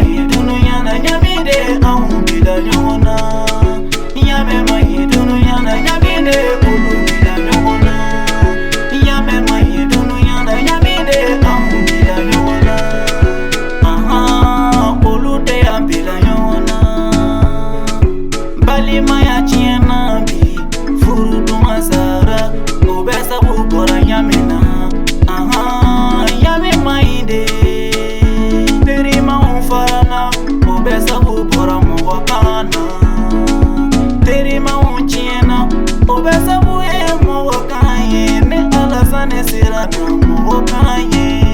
mahi dunuya na nyamide ahun bila nyona. Yame mahi dunuya na nyamide ulu bila nyona. Yame mahi dunuya na nyamide ahun bila nyona. Ulu de ambila nyona. Bali maya chiena bi furu dumazara obesa bukora nyamena. Yame mahi de farana obesa bubora muwakana terima unchiena obesa buye muwakanye ne alasane sirana muwakanye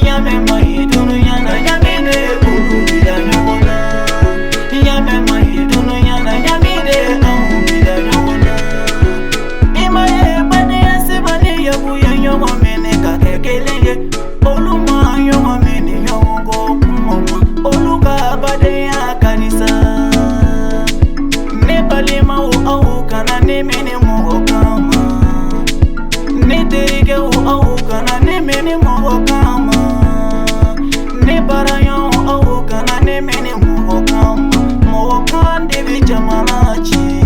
yame mahidunu yana yamine ulubida nyona yame mahidunu yana yamine ahubida nyona imaye bade yasibani yabuye nyoma mene kakekeleye oluma nyoma mene nyongo oluka bade ya kanisa ne balima au kana ne mene mo kama ne terike au kana ne mene mo kama ne barayon au kana ne mene mo kama mo kande bi jamalachi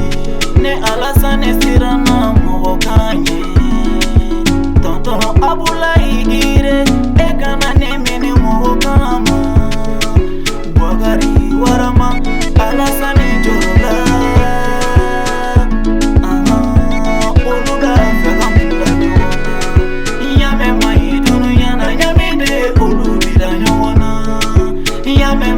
ne alasane sirana mo kanye tonto abulai ire e kana ne mene mo kama warama alasane jorola oluda fagamula nyona yame mahidunu yana yamide olubida nyona yame